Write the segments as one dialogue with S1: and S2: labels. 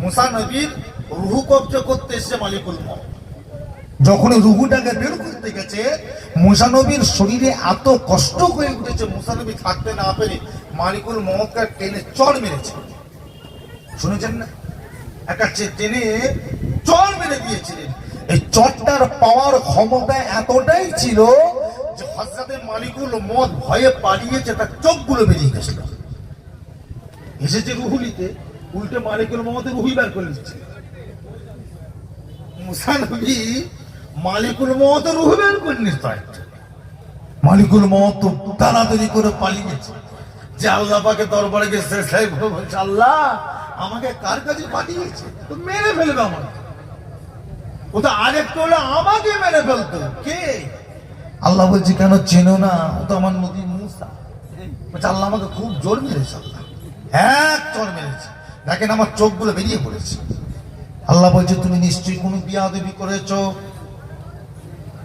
S1: মুসা নবীর রুহু কবজ করতে এসেছে মালিকুল মউত। যখন রুহুটাকে বের করতে গেছে, মুসা নবীর শরীরে এত কষ্ট হয়ে উঠেছে, মুসা নবী থাকতে না পেরে মালিকুল মউতকে টেনে চড় মেরেছে। শুনেছেন না? একটা টেনে চড় মেরে দিয়েছিলেন। এই চড়টার পাওয়ার ক্ষমতা এতটাই ছিল যে হযরতে মালিকুল মউত ভয়ে পালিয়েছে, তার চোখগুলো বেরিয়ে গেছিল। এসেছে রুহুলিতে, উল্টে মালিকুল মউতের রুহি বের করে দিচ্ছে। মুসা নবী মালিকুল মউতের রুহি বের করে নিচ্ছে। মালিকুল মউত তো তাড়াতাড়ি করে পালিয়েছে, যে আল্লাহ পাকের দরবারে গেছে, বলছে আল্লাহ আমাকে কার কাছে পাঠিয়েছে? তো মেরে ফেলবে আমাকে, ও তো আরেকটু হলে আমাকে মেরে ফেলতো। কে? আল্লাহ বলছে কেন চেনো না? ও তো আমার নবী মুসা। বলছে আল্লাহ আমাকে খুব জোর মেরেছে। আল্লাহ হ্যাঁ জোর মেরেছে, দেখেন আমার চোখগুলো বেরিয়ে পড়েছে। আল্লাহ বলছে তুমি নিশ্চয়ই কোনো বিয়াদবি করেছো।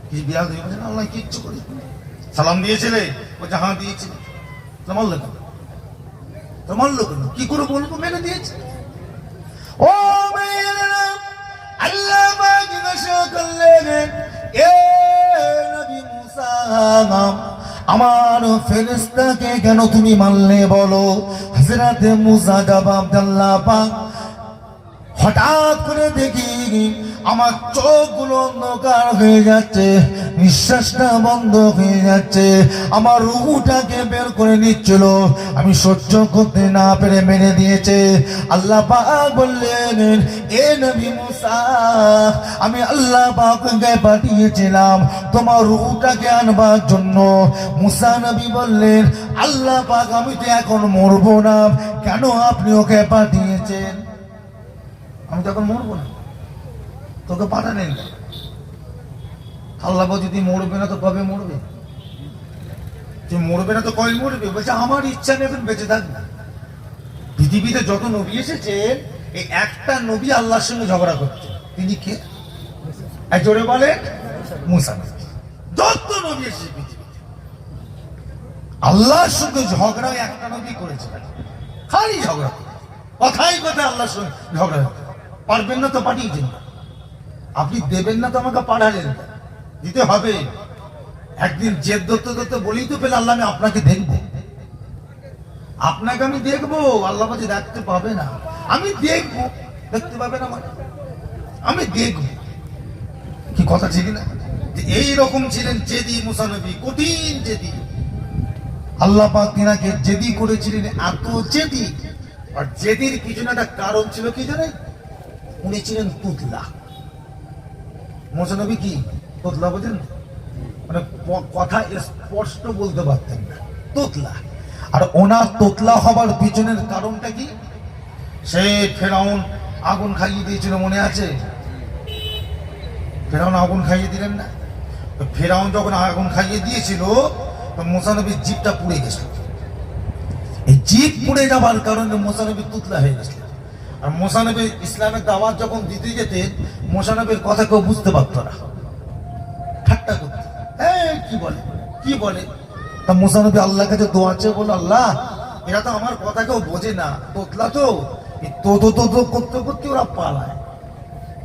S1: কি বিয়াদবি? বলছেন আল্লাহ কিচ্ছু করি। সালাম দিয়েছিলে? বলছে হ্যাঁ দিয়েছিলে। মারলো কেন? তো মারলো কেন? কি করে বলবো? মেরে দিয়েছে। ও মেয়েরা, আল্লাহ পাক জিজ্ঞাসা করলেন, এ নবী মুসা, আমার ফেরেশতাকে কেন তুমি মারলে বলো? হযরতে মুসা জবাব দেন, আল্লাহ পাক হঠাৎ করে দেখি আমার চোখগুলো অন্ধকার হয়ে যাচ্ছে, নিঃশ্বাসটা বন্ধ হয়ে যাচ্ছে, আমার রূহটাকে বের করে নিচ্ছিল, আমি সহ্য করতে না পেরে মেরে দিয়েছে। আল্লাহ পাক বললেন, এ নবী মুসা, আমি আল্লাহ পাককে পাঠিয়েছিলাম তোমার রূহটাকে আনবার জন্য। মুসা নবী বললেন, আল্লাহ পাক আমি তো এখন মরবো না, কেন আপনি ওকে পাঠিয়েছেন? আমি তখন মরবো না, তোকে পাঠালেন। আল্লাহ বলছে তুই মরবে না তো কবে মরবে? তুই মরবে না তো কবে মরবে? বলছে আমার ইচ্ছা নেই বেঁচে থাকবে। পৃথিবীতে যত নবী এসেছে, এই একটা নবী আল্লাহর সঙ্গে ঝগড়া করছে। তিনি কে? জোরে বলে মুসা। যত নবী এসেছে পৃথিবীতে আল্লাহর সঙ্গে ঝগড়া একটা নবী করেছে, খালি ঝগড়া করে, কথাই কথায় আল্লাহর সঙ্গে ঝগড়া। পারবেন না তো পাঠিয়েছেন, আপনি দেবেন না তো আমাকে পাঠালেন, দিতে হবে। একদিন জেদ ধরতে ধরতে বলেই তো পেলে আল্লাহ আমি আপনাকে দেখবো, আপনাকে আমি দেখবো। আল্লাহ বলছে দেখতে পাবে না, আমি দেখবো। দেখতে পাবে না মানে আমি দেখবো। কি কথা ঠিক না? এইরকম ছিলেন জেদি মুসা নবী, কঠিন জেদি। আল্লাহ পাক তিনাকে জেদি করেছিলেন, এত জেদি। আর জেদির কিছু না একটা কারণ ছিল, কি জানেন? উনি ছিলেন তুতলা। মুসা নবী কি তোতলা বোঝেন? মানে কথা স্পষ্ট বলতে পারতেন না, তোতলা। আর ওনার তোতলা হবার পিছনের কারণটা কি? সে ফেরাউন আগুন খাইয়ে দিয়েছিল, মনে আছে? ফেরাউন আগুন খাইয়ে দিলেন না? ফেরাউন যখন আগুন খাইয়ে দিয়েছিল, তো মুসা নবীর জিভটা পুড়ে গেছিল। এই জিভ পুড়ে যাবার কারণে মুসা নবী তুতলা হয়ে গেছিল। আর মুসা নবী ইসলামের দাওয়াত যখন দিতে যেতেন, মুসা নবীর কথা কেউ বুঝতে পারত না, ঠাট্টা করত, কি বলে কি বলে। তা মুসা নবী আল্লাহর কাছে দোয়া চেয়ে বলল, আল্লাহ এরা তো আমার কথা কেউ বোঝে না, তোতলা তো, তো করতে করতে ওরা পালায়।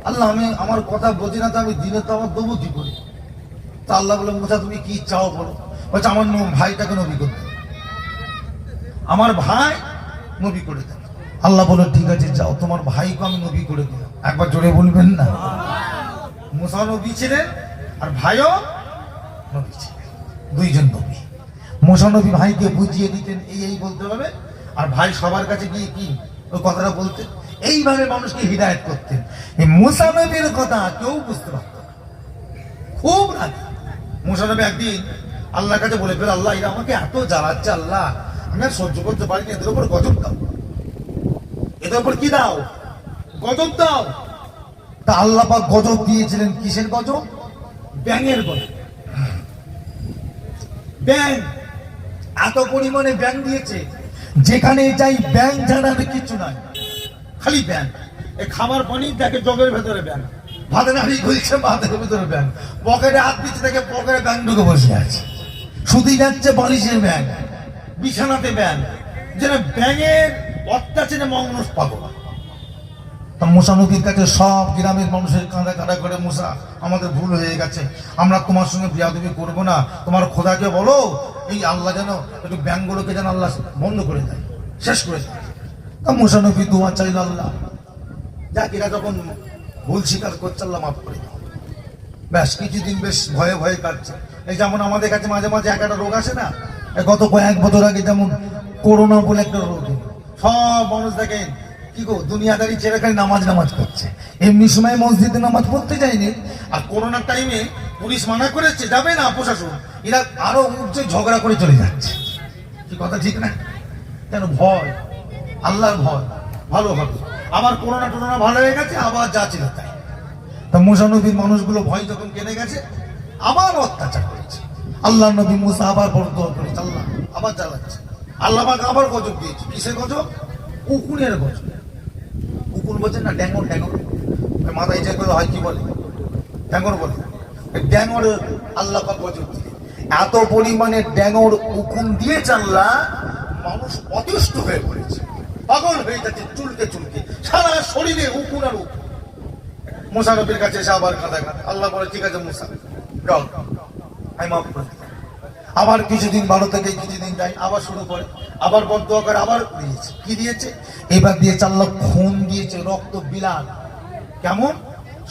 S1: আল্লাহ আমি আমার কথা বোঝে না, তো আমি দিলে তো আমার দেবো কি করে? তা আল্লাহ বলে, মুসা তুমি কি চাও বলো? বলছে আমার ভাইটাকে নবী করতে, আমার ভাই নবী করে দেন। আল্লাহ বলে ঠিক আছে যাও, তোমার ভাইকে আমি নবী করে দিলাম। একবার জোরে বলবেন না? মুসা নবী ছিলেন আর ভাইও নবী ছিলেন, দুইজন নবী। মুসা নবী ভাইকে বুঝিয়ে দিতেন এই বলতে হবে, আর ভাই সবার কাছে গিয়ে কি ওই কথাটা বলতেন। এইভাবে মানুষকে হিদায়ত করতেন। এই মুসা নবীর কথা কেউ বুঝতে পারত না, খুব রাগ। মুসা নবী একদিন আল্লাহর কাছে বলে ফেল, আল্লাহ এরা আমাকে এত জ্বালাচ্ছে, আল্লাহ আমি আর সহ্য করতে পারি না, এদের উপর গজব দাও, এদের উপর কি দাও? গজব দাও। তা আল্লাহ পাক গজব দিয়েছিলেন। কিসের গজব? ব্যাঙের গজব। ব্যাঙ, এত পরিমাণে ব্যাঙ দিয়েছে, যেখানে যাই ব্যাঙ ছাড়ার কিছু নাই, খালি ব্যাঙ। এই খাবার পানি দেখে জগের ভেতরে ব্যাঙ, ভাতের হাঁড়ি খুলছে ভাতের ভেতরে ব্যাঙ, পকেটে হাত দিচ্ছে দেখে পকেটে ব্যাঙ ঢুকে বসে আছে, শুধু যাচ্ছে বালিশের ব্যাঙ, বিছানাতে ব্যাঙ, যেন ব্যাঙের অত্যাচারে মানুষ পাগল। মুসা নবীর কাছে সব গ্রামের মানুষের কাঁদা কাঁদা করে, মুসা আমাদের ভুল হয়ে গেছে, আমরা তোমার সঙ্গে বিয়াদবি করবো না, তোমার খোদাকে বলো এই আল্লাহ যেন একটু ব্যাংকগুলোকে যেন আল্লাহ বন্ধ করে দেয়, শেষ করে দেয়। তা মুসা নবী দোয়া চাইল, আল্লাহ যাক এরা যখন ভুল স্বীকার করছে আল্লাহ মাফ করে দাও। ব্যাস কিছুদিন বেশ ভয়ে ভয়ে কাটছে। এই যেমন আমাদের কাছে মাঝে মাঝে একটা রোগ আসে না, গত কয়েক বছর আগে যেমন করোনা বলে একটা রোগ, সব মানুষ দেখেন কি গো দুনিয়াদারি ছেড়ে খালি নামাজ করছে, এমনি সময় মসজিদে নামাজ পড়তে যায়নি। আর করোনার টাইমে পুলিশ মানা করেছে যাবে না, প্রশাসন এরা আরো উঠছে, ঝগড়া করে চলে যাচ্ছে। কি কথা ঠিক না? কেন? ভয়, আল্লাহর ভয়। ভালো হবে, আবার করোনা টোনা ভালো হয়ে গেছে, আবার যা ছিল তাই। তা মুসা নবীর মানুষগুলো ভয় যখন কেনে গেছে, আবার অত্যাচার করেছে। আল্লাহ নবী মুসা আবার বড় দোয়া করেছে, আল্লাহ আবার জ্বালাচ্ছে। আল্লাহ পাক আবার গজব দিয়েছে। কিসের গজব? উকুনের গজব। উকুন বলছেন না, ড্যাঙর, ড্যাঙর মাথায় যে করে হয়, কি বলে? ড্যাঙর বলে। ড্যাঙর আল্লাহ পাক গজব দিয়ে এত পরিমাণে ড্যাঙর উকুন দিয়েছে, আল্লাহ মানুষ অতিষ্ঠ হয়ে পড়েছে, পাগল হয়ে যাচ্ছে, চুলকে চুলকে সারা শরীরে উকুন আর উকুন। মুসা নবীর কাছে এসে আবার কাঁদা কাঁদা। আল্লাহ বলে ঠিক আছে মুসা যাও, আমি মাফ করে দিলাম। আবার কিছুদিন, 12 থেকে কিছুদিন যায়, আবার শুরু করে, আবার বদদোয়া করে, আবার দিয়েছে। কি দিয়েছে? এবার দিয়েছে আল্লাহ খুন দিয়েছে, রক্ত বিলাট। কেমন?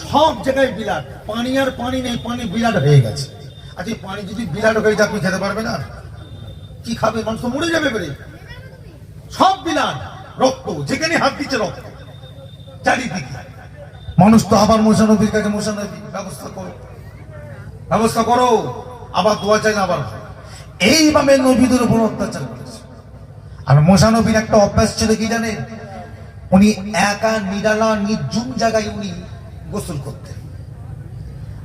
S1: সব জায়গায় বিলাট, পানি আর পানি নেই, পানি বিলাট হয়ে গেছে। আচ্ছা এই পানি যদি বিলাট হয়ে যায় আপনি খেতে পারবেন? আর কি খাবে? মানুষ তো মরে যাবে বেড়ে। সব বিলাট, রক্ত, যেখানে হাত দিচ্ছে রক্ত চারিদিকে। মানুষ তো আবার মুসা নবীর কাছে, মুসা নবী ব্যবস্থা করো, ব্যবস্থা করো। আবার দোয়া চাই, আবার এইভাবে নবীদের উপর অত্যাচার করেছে। আর মুসা নবীর একটা অভ্যাস ছিল কি জানেন? উনি একা নিরালা নির্জুম জায়গায় উনি গোসল করতেন।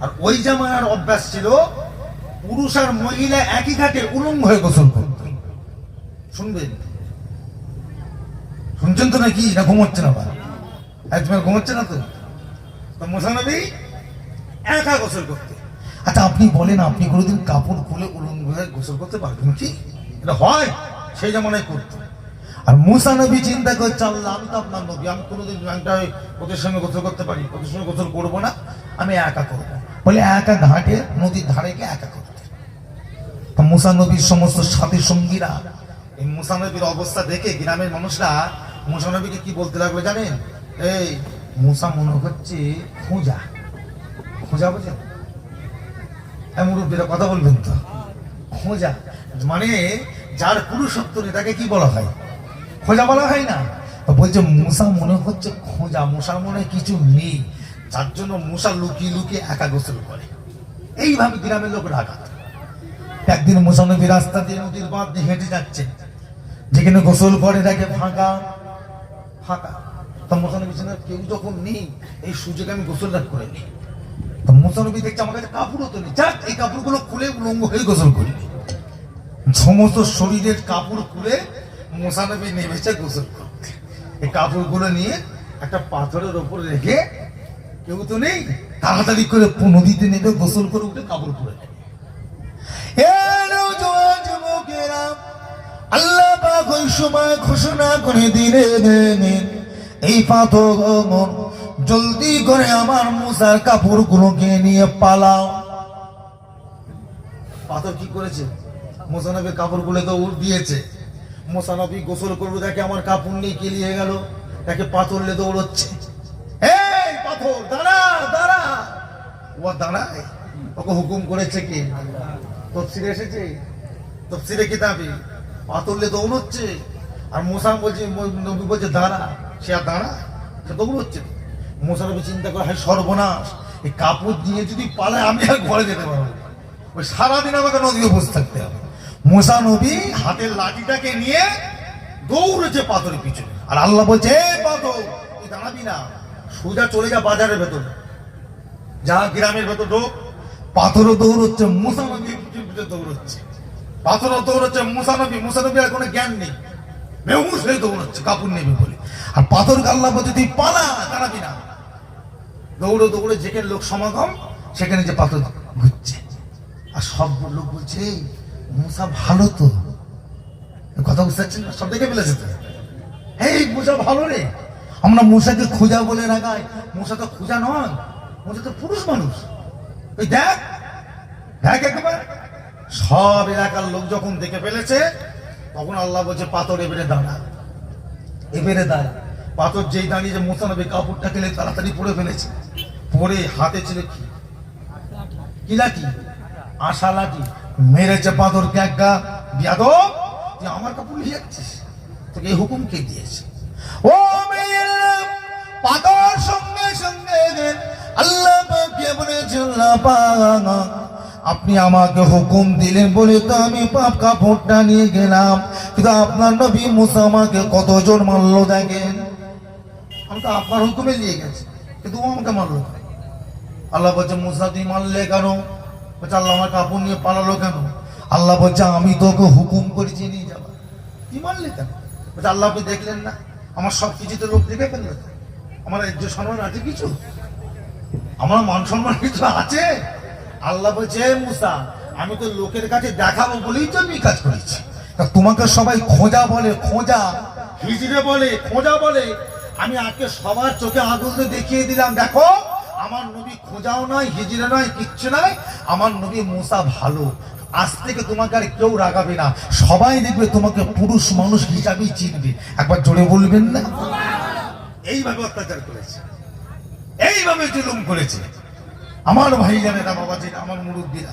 S1: আর ওই জামানার অভ্যাস ছিল পুরুষ আর মহিলা একই ঘাটে উলঙ্গ হয়ে গোসল করতেন। শুনবেন? শুনছেন তো নাকি? না ঘুমোচ্ছে না? একদম ঘুমোচ্ছে না তো? মুসা নবী একা গোসল করতে। আচ্ছা আপনি বলেন, আপনি কোনোদিন কাপড় খুলে উলঙ্গ হয়ে গোসল করতে পারবেন কি? এটা হয়? সেই জামানায় করতো। আর মুসা নবী চিন্তা করছে, আল্লাহ আমি তো আপনার নবী, আমি কোনোদিন ওদের সঙ্গে গোসল করতে পারি? ওদের সঙ্গে গোসল করবো না, আমি একা করবো বলে একা ঘাটে নদীর ধারে গিয়ে একা করতে। মুসা নবীর সমস্ত সাথী সঙ্গীরা এই মুসা নবীর অবস্থা দেখে গ্রামের মানুষরা মুসা নবীকে কি বলতে লাগলো জানেন? এই মুসা মনে হচ্ছে খোঁজা। খোঁজা বোঝেন? মুরব্বীরা কথা বলবেন তো। খোঁজা মানে যার পুরুষত্ব নেই তাকে কি বলা হয়? খোঁজা বলা হয় না? বলছে মুসা মনে হচ্ছে খোঁজা, মুসার মনে কিছু নেই, যার জন্য মুসা লুকিয়ে লুকিয়ে একা গোসল করে। এইভাবে গ্রামের লোক রাখা। একদিন মুসা নবী রাস্তা দিয়ে নদীর বাঁধ দিয়ে হেঁটে যাচ্ছে, যেখানে গোসল করে দেখে ফাঁকা ফাঁকা। তা মুসা নবী কেউ যখন নেই, এই সুযোগে আমি গোসলটা করে নিই। তো মুসা নবী দেখছে আমার কাছে কাপড়ও তো নেই, যাক এই কাপড়গুলো খুলে উলঙ্গ হয়ে গোসল করি। সমস্ত শরীরের কাপড় খুলে মুসা নবী নেমেছে গোসল করতে। এই কাপড়গুলো নিয়ে একটা পাথরের ওপর রেখে, কেউ তো নেই, তাড়াতাড়ি করে নদীতে নেমে গোসল করে উঠে কাপড় খুলে নেবে। আল্লাহ পাক ওই সময় ঘোষণা করে দিলেন, এই পাথর জলদি করে আমার মুসার কাপড়গুলোকে নিয়ে পালাও। পাথর কি করেছে? মুসা নবীর কাপড়গুলো তো উড় দিয়েছে। মুসা নবী গোসল করবে, দেখে আমার কাপড় নিয়ে কেলিয়ে গেল, তাকে পাথর লে দৌড়চ্ছে। এই পাথর দাঁড়া দাঁড়া। ও দাঁড়ায়, ওকে হুকুম করেছে কি? তফসিরে এসেছে, তফসিরে কিতাবে পাথর লে দৌড়চ্ছে। আর মুসা বলছে, নবী বলছে দাঁড়া, সে আর দাঁড়া, সে দৌড়চ্ছে। মুসা নবী চিন্তা করে, হায় সর্বনাশ, এই কাপড় দিয়ে যদি পালায় আমি আর ঘরে যেতে পারবো, ওই সারাদিন আমাকে নদীতে বসে থাকতে হবে। মুসা নবী হাতের লাঠিটাকে নিয়ে দৌড়েছে পাথরের পিছনে। আর আল্লাহ বলছে, পাথর তুই দাঁড়াবি না, সোজা চলে যা বাজারের ভেতর, যা গ্রামের ভেতর ঢোক। পাথরও দৌড়চ্ছে, মুসা নবী দৌড়চ্ছে, পাথরও দৌড়চ্ছে, মুসা নবী আর কোনো জ্ঞান নেই, বেহুশ হয়ে দৌড়চ্ছে কাপড় নেবে বলে। আর পাথর আল্লাহ বলছে তুই পালা, দাঁড়াবি না। দৌড়ে দৌড়ে যেখানে লোক সমাগম, সেখানে যে পাথর ঘুরছে। আর সব লোক বলছে, মুসা ভালো তো, কথা বুঝতে পারছেন না? সব দেখে ফেলেছে তো, এই মুসা ভালো রে। আমরা মুসাকে খোঁজা বলে রাগাই, মুসা তো খোঁজা নয়, মুসা তো পুরুষ মানুষ। ওই দেখ দেখ একেবারে সব এলাকার লোক যখন দেখে ফেলেছে, তখন আল্লাহ বলছে পাথর এবারে দাঁড়া, এবারে দাঁড়া। পাথর যেই দাঁড়িয়ে যে মুসা নবী কাপড়টা খেলে তাড়াতাড়ি পরে ফেলেছে, পরে হাতে ছিল কি লাঠি, আশা লাঠি, মেরেছে পাথরকে একটা। বিয়াদব, তুই আমার কাপড় নিয়ে যাচ্ছিস, তোকে এই হুকুম কে দিয়েছে? ও মেয়েরা, পাথর সঙ্গে সঙ্গে আল্লাহ পাককে বলেছে, আল্লাহ পাক আপনি আমাকে হুকুম দিলেন বলে তো আমি পাপ কাপড়টা নিয়ে গেলাম, কিন্তু আপনার নবী মুসা আমাকে কতজন মারলো দেখেন। আমি তো আপনার হুকুমে নিয়ে গেছি, কিন্তু ও আমাকে মারলো। আল্লাহ বলছে মুসা তুই মারলে কেন? বলছে আল্লাহ আমার কাপড় নিয়ে পালালো কেন? আল্লাহ বলছে আমি তোকে হুকুম করেছি নিয়ে যাবা, তুই মারলে কেন? বলছে আল্লাহ আপনি দেখলেন না আমার সব কিছুতে লোক দেখে ফেললে, আমার ইজ্জত সম্মান আছে কিছু, আমার মান সম্মান কিছু আছে? আল্লাহ বলছে মুসা আমি তো লোকের কাছে দেখাবো বলেই তো আমি কাজ করেছি। তোমাকে সবাই খোঁজা বলে, খোঁজা হিজড়ে বলে, খোঁজা বলে। আমি আজকে সবার চোখে আঙুল দিয়ে দেখিয়ে দিলাম, দেখো আমার নবী খোঁজাও নয়, হিজড়ে নয়, কিচ্ছু নয়, আমার নবী মুসা ভালো। আজ থেকে তোমাকে আর কেউ রাগাবে না, সবাই দেখবে তোমাকে পুরুষ মানুষ হিসাবেই চিনবে। একবার জোরে বলবেন না? এইভাবে অত্যাচার করেছে, এইভাবে জুলুম করেছে আমার ভাই জানেরা, বাবা জানেরা, আমার মুরব্বীরা।